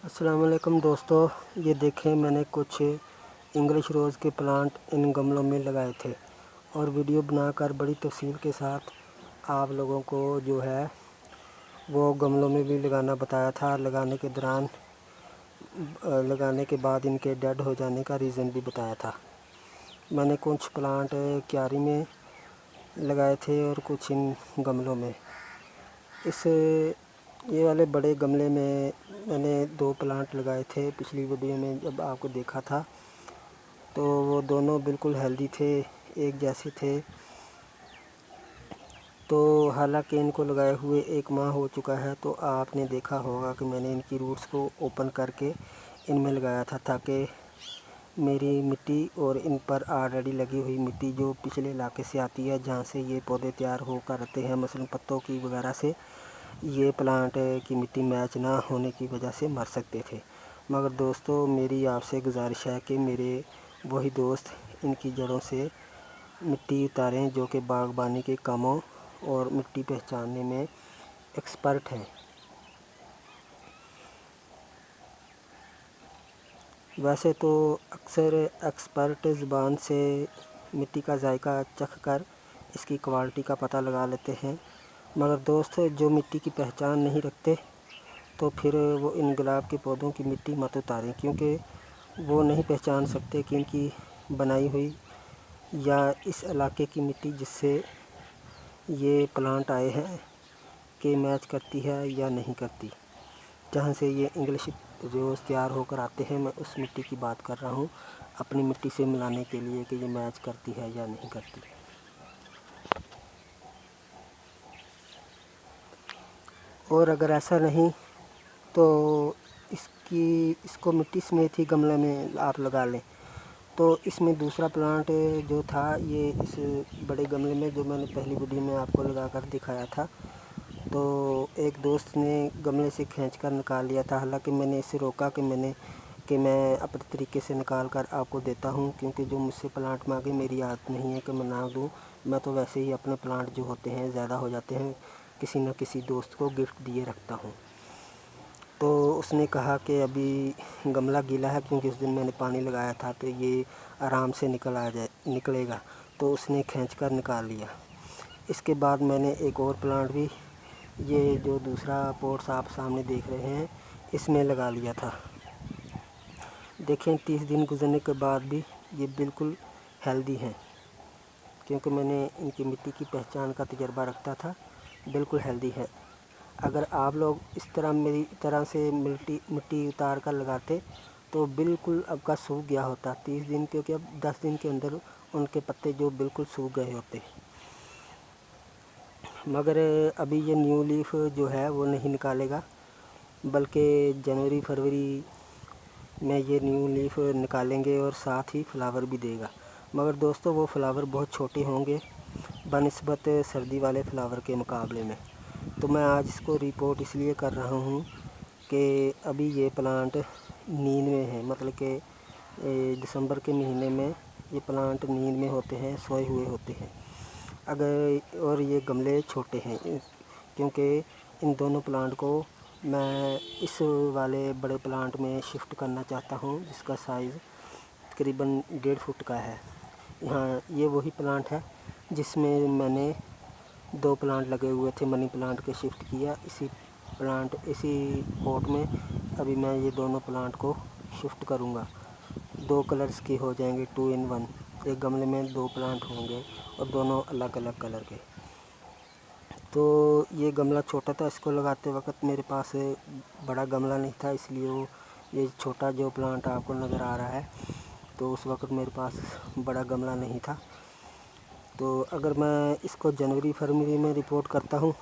अस्सलाम वालेकुम दोस्तों, ये देखें मैंने कुछ इंग्लिश रोज़ के प्लांट इन गमलों में लगाए थे और वीडियो बनाकर बड़ी तफसील के साथ आप लोगों को जो है वो गमलों में भी लगाना बताया था। लगाने के बाद इनके डेड हो जाने का रीज़न भी बताया था। मैंने कुछ प्लांट क्यारी में लगाए थे और कुछ इन गमलों में। ये वाले बड़े गमले में मैंने 2 प्लांट लगाए थे। पिछली वीडियो में जब आपको देखा था तो वो दोनों बिल्कुल हेल्दी थे, एक जैसे थे। तो हालांकि इनको लगाए हुए 1 माह हो चुका है, तो आपने देखा होगा कि मैंने इनकी रूट्स को ओपन करके इनमें लगाया था, ताकि मेरी मिट्टी और इन पर ऑलरेडी लगी हुई मिट्टी जो पिछले इलाके से आती है, जहाँ से ये पौधे तैयार होकर आते हैं, मसलन पत्तों की वगैरह से, ये प्लांट की मिट्टी मैच ना होने की वजह से मर सकते थे। मगर दोस्तों, मेरी आपसे गुजारिश है कि मेरे वही दोस्त इनकी जड़ों से मिट्टी उतारें जो कि बागबानी के कामों और मिट्टी पहचानने में एक्सपर्ट हैं। वैसे तो अक्सर एक्सपर्ट ज़ुबान से मिट्टी का जायका चख कर इसकी क्वालिटी का पता लगा लेते हैं, मगर दोस्त जो मिट्टी की पहचान नहीं रखते तो फिर वो इन गुलाब के पौधों की मिट्टी मत उतारें, क्योंकि वो नहीं पहचान सकते कि इनकी बनाई हुई या इस इलाके की मिट्टी जिससे ये प्लांट आए हैं कि मैच करती है या नहीं करती। जहाँ से ये इंग्लिश रोज़ तैयार होकर आते हैं, मैं उस मिट्टी की बात कर रहा हूँ, अपनी मिट्टी से मिलाने के लिए कि ये मैच करती है या नहीं करती। और अगर ऐसा नहीं तो इसको मिट्टी समेत ही गमले में आप लगा लें। तो इसमें दूसरा प्लांट जो था, ये इस बड़े गमले में जो मैंने पहली वीडियो में आपको लगा कर दिखाया था, तो एक दोस्त ने गमले से खींच कर निकाल लिया था। हालांकि मैंने इसे रोका कि मैं अपने तरीके से निकाल कर आपको देता हूं, क्योंकि जो मुझसे प्लांट मांगे मेरी आदत नहीं है कि मैं ना दूं। मैं तो वैसे ही अपने प्लांट जो होते हैं ज़्यादा हो जाते हैं, किसी न किसी दोस्त को गिफ्ट दिए रखता हूं। तो उसने कहा कि अभी गमला गीला है, क्योंकि उस दिन मैंने पानी लगाया था, तो ये आराम से निकलेगा। तो उसने खींच कर निकाल लिया। इसके बाद मैंने एक और प्लांट भी, ये जो दूसरा पॉट्स आप सामने देख रहे हैं, इसमें लगा लिया था। देखें 30 दिन गुजरने के बाद भी ये बिल्कुल हेल्दी हैं, क्योंकि मैंने इनकी मिट्टी की पहचान का तजर्बा रखता था। बिल्कुल हेल्दी है। अगर आप लोग इस तरह मेरी तरह से मिट्टी उतार कर लगाते तो बिल्कुल आपका सूख गया होता 30 दिन, क्योंकि अब 10 दिन के अंदर उनके पत्ते जो बिल्कुल सूख गए होते। मगर अभी ये न्यू लीफ जो है वो नहीं निकालेगा, बल्कि जनवरी फरवरी में ये न्यू लीफ निकालेंगे और साथ ही फ्लावर भी देगा। मगर दोस्तों, वो फ्लावर बहुत छोटे होंगे बनिस्बत सर्दी वाले फ्लावर के मुकाबले में। तो मैं आज इसको रिपोर्ट इसलिए कर रहा हूँ कि अभी ये प्लांट नींद में है, मतलब कि दिसंबर के महीने में ये प्लांट नींद में होते हैं, सोए हुए होते हैं। और ये गमले छोटे हैं, क्योंकि इन दोनों प्लांट को मैं इस वाले बड़े प्लांट में शिफ्ट करना चाहता हूँ, जिसका साइज़ तकरीबन 1.5 फुट का है। यहाँ ये वही प्लांट है जिसमें मैंने 2 प्लांट लगे हुए थे, मनी प्लांट के शिफ्ट किया। इसी पॉट में अभी मैं ये दोनों प्लांट को शिफ्ट करूँगा। 2 कलर्स के हो जाएंगे, 2 in 1। एक गमले में 2 प्लांट होंगे और दोनों अलग अलग कलर के। तो ये गमला छोटा था, इसको लगाते वक्त मेरे पास बड़ा गमला नहीं था, इसलिए ये छोटा जो प्लांट आपको नज़र आ रहा है, तो उस वक्त मेरे पास बड़ा गमला नहीं था। तो अगर मैं इसको जनवरी फरवरी में रिपोर्ट करता हूँ,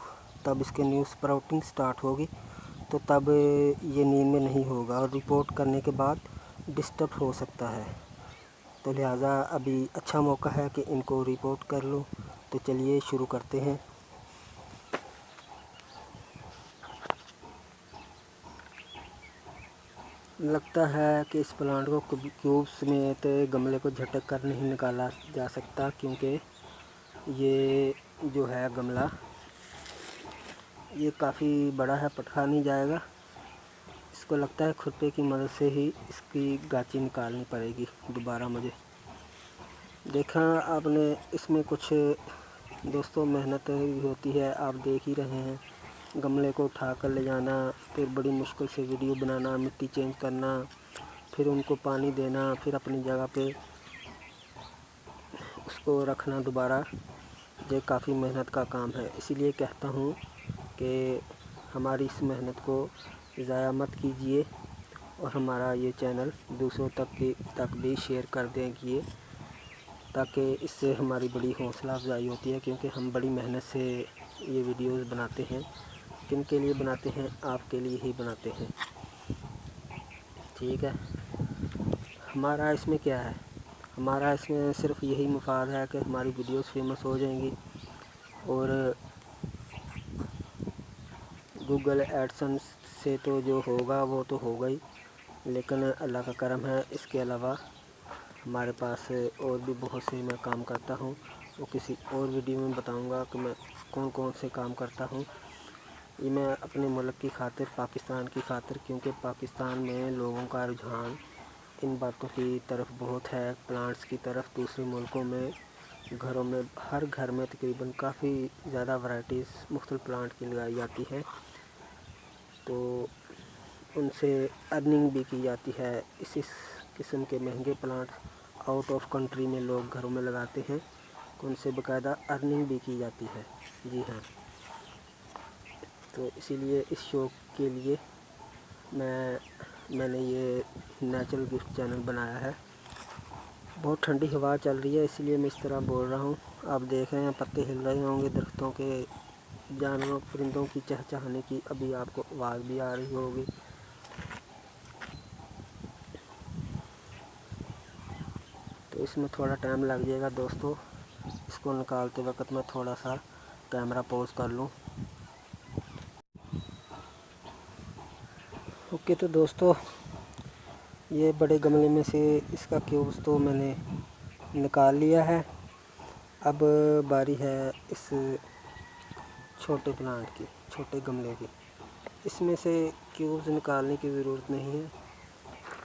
तब इसके न्यू स्प्राउटिंग स्टार्ट होगी, तो तब ये नींद में नहीं होगा और रिपोर्ट करने के बाद डिस्टर्ब हो सकता है। तो लिहाजा अभी अच्छा मौका है कि इनको रिपोर्ट कर लूँ। तो चलिए शुरू करते हैं। लगता है कि इस प्लांट को क्यूब समेत गमले को झटक कर नहीं निकाला जा सकता, क्योंकि ये जो है गमला ये काफ़ी बड़ा है, पटका नहीं जाएगा। इसको लगता है खुरपे की मदद से ही इसकी गाची निकालनी पड़ेगी दोबारा मुझे। देखा आपने, इसमें कुछ दोस्तों मेहनत भी होती है, आप देख ही रहे हैं। गमले को उठा कर ले जाना, फिर बड़ी मुश्किल से वीडियो बनाना, मिट्टी चेंज करना, फिर उनको पानी देना, फिर अपनी जगह पे उसको रखना दोबारा। ये काफ़ी मेहनत का काम है। इसीलिए कहता हूँ कि हमारी इस मेहनत को ज़ाया मत कीजिए और हमारा ये चैनल दूसरों तक भी शेयर कर देंगे, ताकि इससे हमारी बड़ी हौसला अफजाई होती है। क्योंकि हम बड़ी मेहनत से ये वीडियोस बनाते हैं। किन के लिए बनाते हैं? आपके लिए ही बनाते हैं, ठीक है। हमारा इसमें क्या है? हमारा इसमें सिर्फ यही मुफाद है कि हमारी वीडियोस फेमस हो जाएंगी और गूगल एडसेंस से तो जो होगा वो तो होगा ही, लेकिन अल्लाह का करम है। इसके अलावा हमारे पास और भी बहुत से मैं काम करता हूँ, वो किसी और वीडियो में बताऊँगा कि मैं कौन कौन से काम करता हूँ। ये मैं अपने मुल्क की खातिर, पाकिस्तान की खातिर, क्योंकि पाकिस्तान में लोगों का रुझान इन बातों की तरफ बहुत है, प्लांट्स की तरफ। दूसरे मुल्कों में घरों में, हर घर में तकरीबन काफ़ी ज़्यादा वैराइटीज़ मुख्तलिफ प्लांट की लगाई जाती हैं, तो उनसे अर्निंग भी की जाती है। इस किस्म के महंगे प्लांट आउट ऑफ कंट्री में लोग घरों में लगाते हैं, तो उनसे बाकायदा अर्निंग भी की जाती है। जी हाँ, तो इसीलिए इस शौक़ के लिए मैंने ये नेचुरल गिफ्ट चैनल बनाया है। बहुत ठंडी हवा चल रही है, इसलिए मैं इस तरह बोल रहा हूँ। आप देख रहे हैं पत्ते हिल रहे होंगे दरख्तों के, जानवरों परिंदों की चहचहाने की अभी आपको आवाज़ भी आ रही होगी। तो इसमें थोड़ा टाइम लग जाएगा दोस्तों। इसको निकालते वक्त मैं थोड़ा सा कैमरा पॉज कर लूँ। ओके, तो दोस्तों ये बड़े गमले में से इसका क्यूब्स तो मैंने निकाल लिया है। अब बारी है इस छोटे प्लांट की, छोटे गमले की। इसमें से क्यूब्स निकालने की ज़रूरत नहीं है।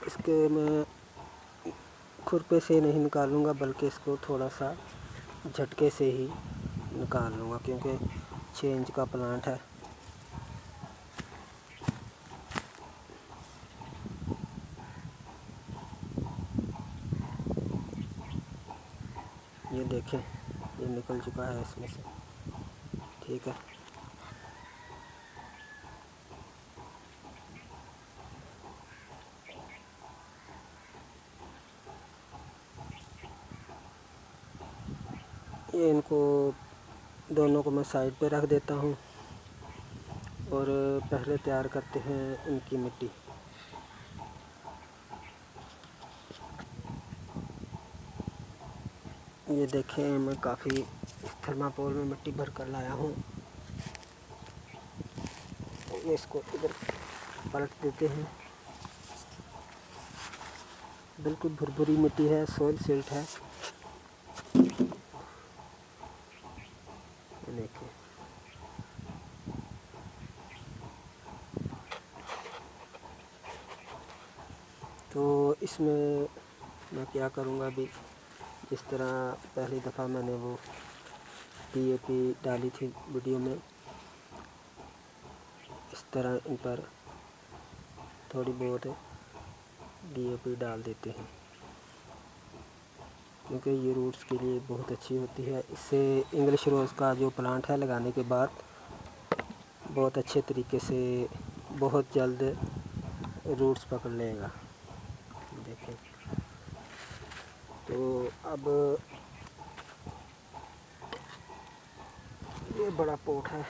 इसके मैं खुरपे से नहीं निकालूंगा, बल्कि इसको थोड़ा सा झटके से ही निकाल लूँगा, क्योंकि 6 इंच का प्लांट है। ये देखें, ये निकल चुका है इसमें से, ठीक है। ये इनको दोनों को मैं साइड पे रख देता हूँ और पहले तैयार करते हैं इनकी मिट्टी। ये देखें, मैं काफ़ी थर्माकोल में मिट्टी भर कर लाया हूँ। ये इसको इधर पलट देते हैं। बिल्कुल भुरभुरी मिट्टी है, सॉइल सिल्ट है। देखिए, तो इसमें मैं क्या करूँगा अभी, जिस तरह पहली दफ़ा मैंने वो DAP डाली थी वीडियो में, इस तरह इन पर थोड़ी बहुत DAP डाल देते हैं, क्योंकि ये रूट्स के लिए बहुत अच्छी होती है। इससे इंग्लिश रोज़ का जो प्लांट है लगाने के बाद बहुत अच्छे तरीके से बहुत जल्द रूट्स पकड़ लेगा। देखें, तो अब ये बड़ा पोट है,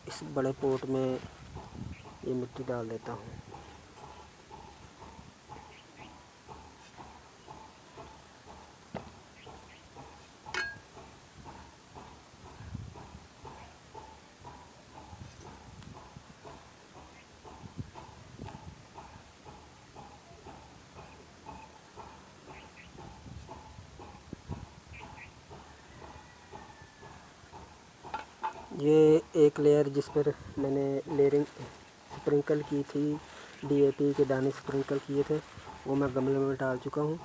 इस बड़े पोट में ये मिट्टी डाल देता हूँ। ये एक लेयर जिस पर मैंने लेयरिंग स्प्रिंकल की थी DAP के दाने स्प्रिंकल किए थे वो मैं गमले में डाल चुका हूँ।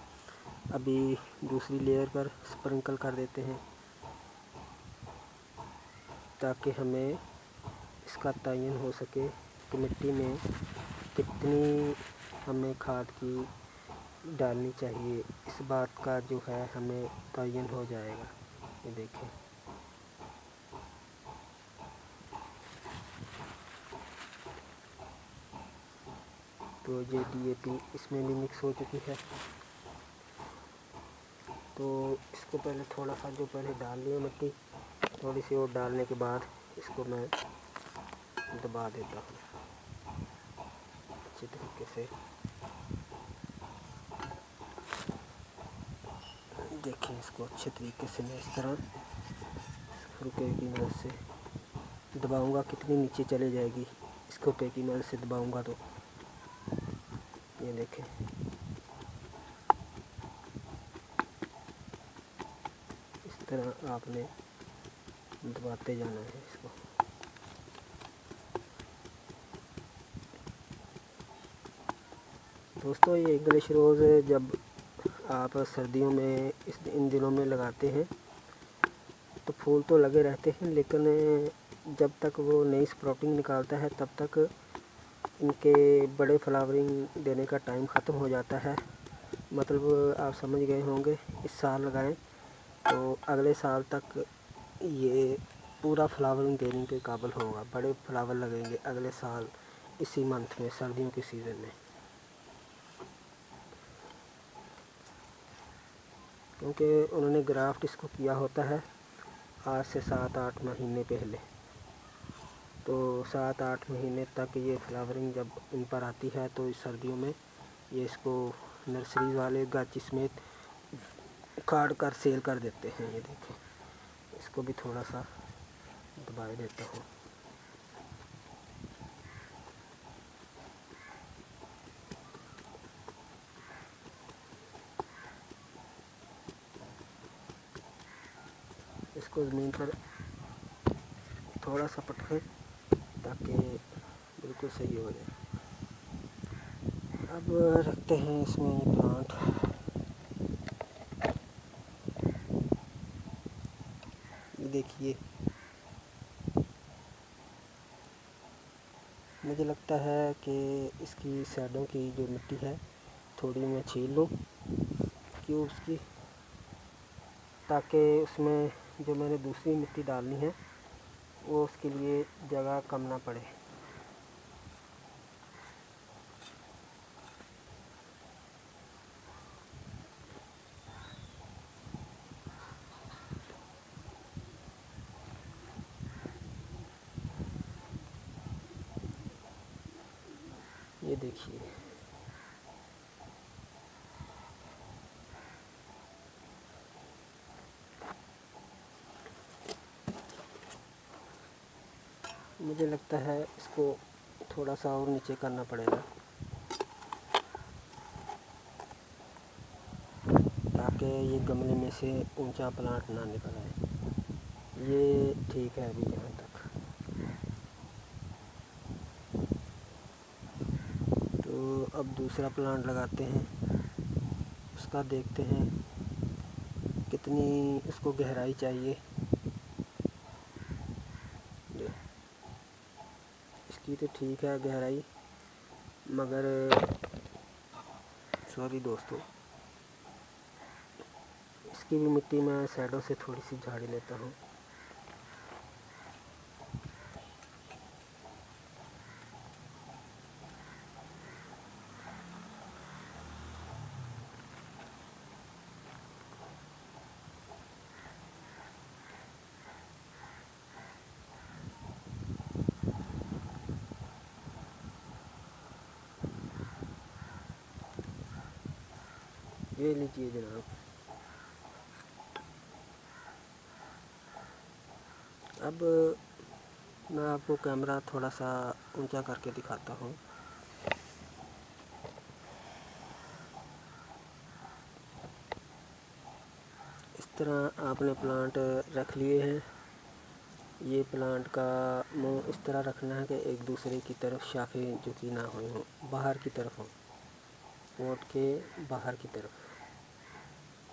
अभी दूसरी लेयर पर स्प्रिंकल कर देते हैं ताकि हमें इसका तयन हो सके कि मिट्टी में कितनी हमें खाद की डालनी चाहिए। इस बात का जो है हमें तयन हो जाएगा। ये देखें, तो ये DAP इसमें भी मिक्स हो चुकी है। तो इसको पहले थोड़ा सा जो पहले डाल लिया मिट्टी, थोड़ी सी और डालने के बाद इसको मैं दबा देता हूँ अच्छी तरीके से। देखें, इसको अच्छे तरीके से मैं इस तरह रुके की मदद से दबाऊंगा, कितनी नीचे चले जाएगी इसको पे की मदद से दबाऊंगा तो। ये देखें, इस तरह आपने दबाते जाना है इसको। दोस्तों, ये इंग्लिश रोज़ जब आप सर्दियों में इन दिनों में लगाते हैं तो फूल तो लगे रहते हैं, लेकिन जब तक वो नई स्प्राउटिंग निकालता है तब तक इनके बड़े फ्लावरिंग देने का टाइम ख़त्म हो जाता है। मतलब आप समझ गए होंगे, इस साल लगाएं तो अगले साल तक ये पूरा फ्लावरिंग देने के काबिल होगा। बड़े फ्लावर लगेंगे अगले साल इसी मंथ में, सर्दियों के सीज़न में, क्योंकि उन्होंने ग्राफ्ट इसको किया होता है आज से 7-8 महीने पहले। तो 7-8 महीने तक ये फ्लावरिंग जब इन पर आती है तो इस सर्दियों में ये इसको नर्सरी वाले गाची समेत उखाड़ कर सेल कर देते हैं। ये देखें, इसको भी थोड़ा सा दबा देता हूँ। इसको ज़मीन पर थोड़ा सा पटकें ताकि बिल्कुल सही हो जाए। अब रखते हैं इसमें ये प्लांट। ये देखिए, मुझे लगता है कि इसकी साइडों की जो मिट्टी है थोड़ी मैं छील लूँ क्यूब्स की, ताकि उसमें जो मैंने दूसरी मिट्टी डालनी है वो उसके लिए जगह कम ना पड़े। ये देखिए, मुझे लगता है इसको थोड़ा सा और नीचे करना पड़ेगा ताकि ये गमले में से ऊंचा प्लांट ना निकल आए। ये ठीक है अभी यहाँ तक। तो अब दूसरा प्लांट लगाते हैं, उसका देखते हैं कितनी उसको गहराई चाहिए। इसकी तो ठीक है गहराई, मगर सॉरी दोस्तों, इसकी भी मिट्टी मैं साइडों से थोड़ी सी झाड़ी लेता हूँ। ये लीजिए जनाब, अब मैं आपको कैमरा थोड़ा सा ऊंचा करके दिखाता हूँ। इस तरह आपने प्लांट रख लिए हैं یہ پلانٹ کا منہ اس طرح رکھنا ہے کہ ایک دوسرے کی طرف شاخیں جھکی نہ ہوئی ہوں، باہر کی طرف ہوں، پوٹ کے باہر کی طرف.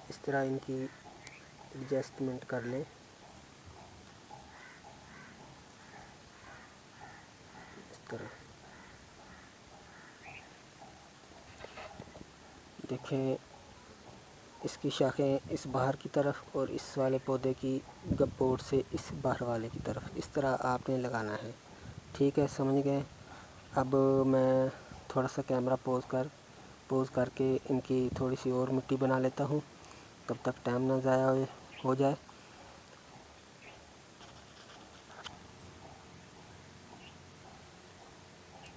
اس طرح ان کی ایڈجسٹمنٹ کر لیں. اس طرح دیکھیں، اس کی شاخیں اس باہر کی طرف اور اس والے پودے کی گپ پوٹ سے اس باہر والے کی طرف، اس طرح آپ نے لگانا ہے. ٹھیک ہے، سمجھ گئے؟ اب میں تھوڑا سا کیمرہ پوز کر کے ان کی تھوڑی سی اور مٹی بنا لیتا ہوں، تب تک ٹائم نہ ضائع ہو جائے.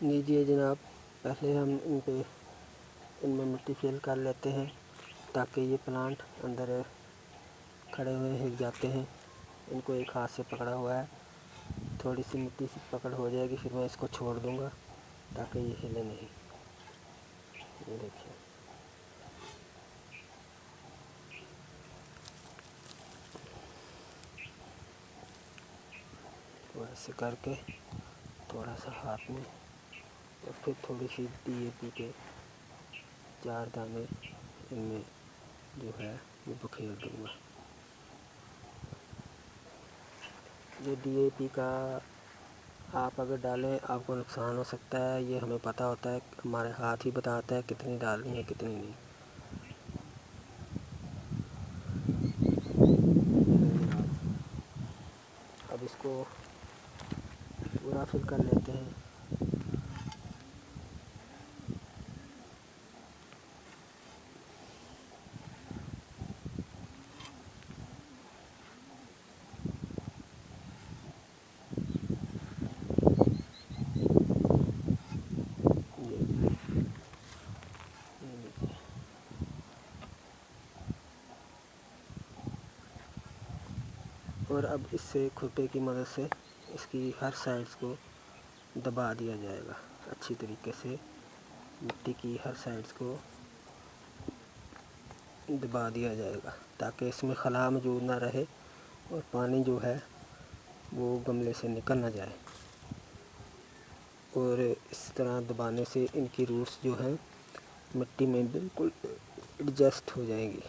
لیجیے جناب، پہلے ہم ان میں مٹی فل کر لیتے ہیں تاکہ یہ پلانٹ اندر کھڑے ہوئے ہل جاتے ہیں. ان کو ایک ہاتھ سے پکڑا ہوا ہے، تھوڑی سی مٹی سے پکڑ ہو جائے گی، پھر میں اس کو چھوڑ دوں گا تاکہ یہ ہلے نہیں. یہ دیکھیں، تو ایسے کر کے تھوڑا سا ہاتھ میں، اور پھر تھوڑی سی DAP کے 4 دانے ان میں جو ہے وہ بکھیر دوں گا. یہ DAP کا آپ اگر ڈالیں آپ کو نقصان ہو سکتا ہے، یہ ہمیں پتہ ہوتا ہے، ہمارے ہاتھ ہی بتاتا ہے کتنی ڈالنی ہے کتنی نہیں. اب اس کو پورا فل کر لیتے ہیں. اور اب اس سے کھرپے کی مدد سے اس کی ہر سائڈز کو دبا دیا جائے گا اچھی طریقے سے. مٹی کی ہر سائڈز کو دبا دیا جائے گا تاکہ اس میں خلا موجود نہ رہے اور پانی جو ہے وہ گملے سے نکل نہ جائے. اور اس طرح دبانے سے ان کی روٹس جو ہیں مٹی میں بالکل ایڈجسٹ ہو جائیں گی.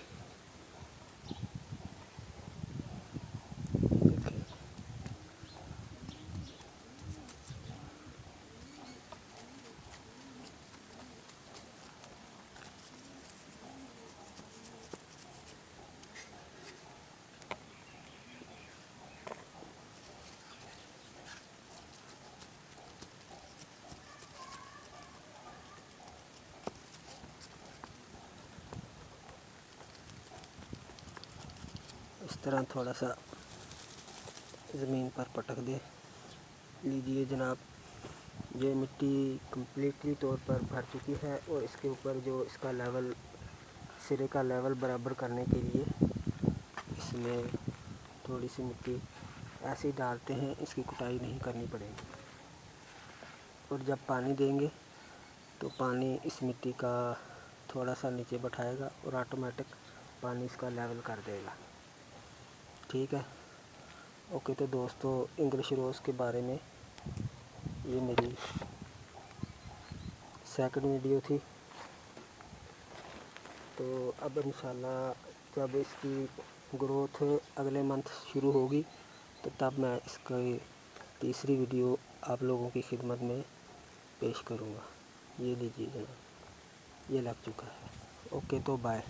اس طرح تھوڑا سا زمین پر پٹک دے. لیجیے جناب، یہ مٹی کمپلیٹلی طور پر بھر چکی ہے، اور اس کے اوپر جو اس کا لیول، سرے کا لیول برابر کرنے کے لیے اس میں تھوڑی سی مٹی ایسے ڈالتے ہیں، اس کی کٹائی نہیں کرنی پڑے گی. اور جب پانی دیں گے تو پانی اس مٹی کا تھوڑا سا نیچے بٹھائے گا اور آٹومیٹک پانی اس کا لیول کر دے گا. ٹھیک ہے، اوکے. تو دوستو، انگلش روز کے بارے میں یہ میری سیکنڈ ویڈیو تھی. تو اب انشاءاللہ جب اس کی گروتھ اگلے منتھ شروع ہوگی تو تب میں اس کی تیسری ویڈیو آپ لوگوں کی خدمت میں پیش کروں گا. یہ لیجیے جناب، یہ لگ چکا ہے. اوکے، تو بائے.